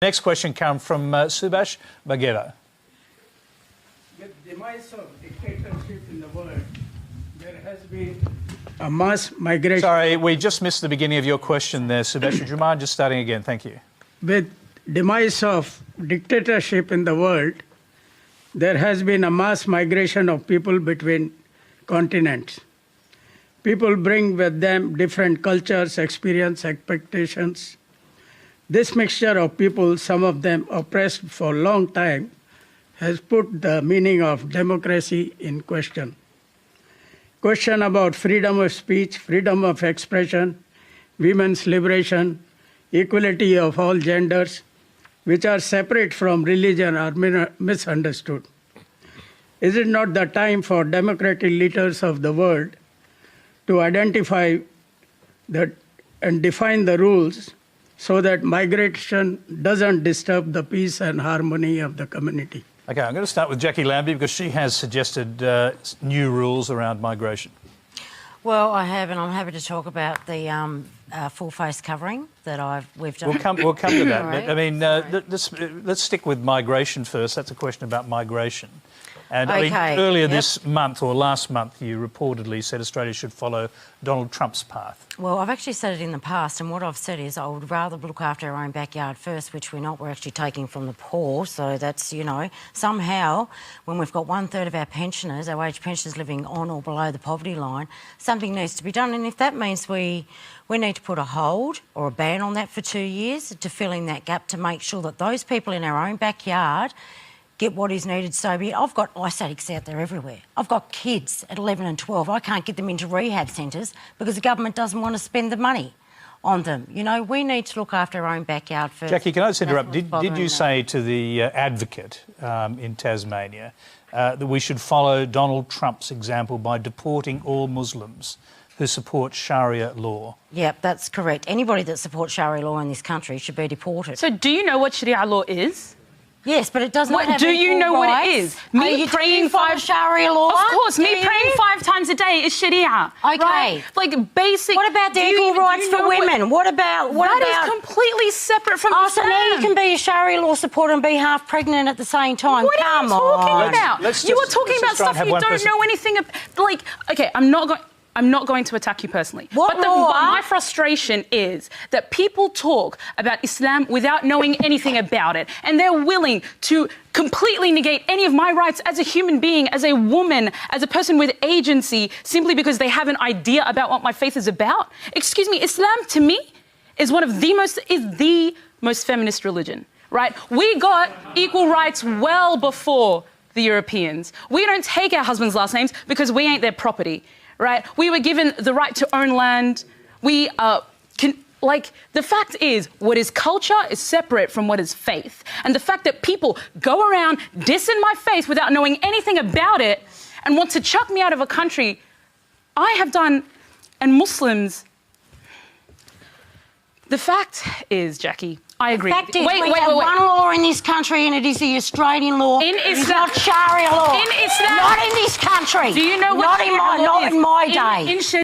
Next question comes from Subhash Bagheera. With the demise of dictatorship in the world, there has been a mass migration. Sorry, we just missed the beginning of your question there, Subhash. Would you mind just starting again? Thank you. With demise of dictatorship in the world, there has been a mass migration of people between continents. People bring with them different cultures, experience, expectations. This mixture of people, some of them oppressed for a long time, has put the meaning of democracy in question. Question about freedom of speech, freedom of expression, women's liberation, equality of all genders, which are separate from religion, are misunderstood. Is it not the time for democratic leaders of the world to identify and define the rules so that migration doesn't disturb the peace and harmony of the community? OK, I'm going to start with Jackie Lambie because she has suggested new rules around migration. Well, I have, and I'm happy to talk about the full face covering that we've done. We'll come to that. But, I mean, let's stick with migration first. That's a question about migration. And I mean, earlier this month or last month, you reportedly said Australia should follow Donald Trump's path. Well, I've actually said it in the past, and what I've said is I would rather look after our own backyard first, which we're not. We're actually taking from the poor. So that's, you know, somehow when we've got 1/3 of our pensioners, our wage pensioners living on or below the poverty line, something needs to be done. And if that means we need to put a hold or a ban on that for 2 years to fill in that gap to make sure that those people in our own backyard get what is needed, so be it. I've got ice addicts out there everywhere. I've got kids at 11 and 12. I can't get them into rehab centres because the government doesn't want to spend the money on them. You know, we need to look after our own backyard first. Jackie, can I just interrupt? Did you say to the advocate in Tasmania that we should follow Donald Trump's example by deporting all Muslims who support Sharia law? Yep, that's correct. Anybody that supports Sharia law in this country should be deported. So do you know what Sharia law is? Yes, but it does not have do you know rights. What it is? Me praying for Sharia law? Of course, me praying 5 times a day is Sharia. Okay. Right? Like basic... What about the equal rights for women? What about... That is completely separate from Islam. So now you can be a Sharia law supporter and be half pregnant at the same time. What are you talking about? You are talking about stuff you don't know anything about. Like, OK, I'm not going to attack you personally. But my frustration is that people talk about Islam without knowing anything about it, and they're willing to completely negate any of my rights as a human being, as a woman, as a person with agency, simply because they have an idea about what my faith is about. Excuse me, Islam to me is the most feminist religion, right? We got equal rights well before the Europeans. We don't take our husbands' last names because we ain't their property. Right? We were given the right to own land. We the fact is, what is culture is separate from what is faith. And the fact that people go around dissing my faith without knowing anything about it and want to chuck me out of a country I have done, and Muslims... The fact is, Jackie, I agree. The fact is, we have one law in this country, and it is the Australian law. In Islam, it's not Sharia law. In Islam, not in this country. Do you know what not in my day.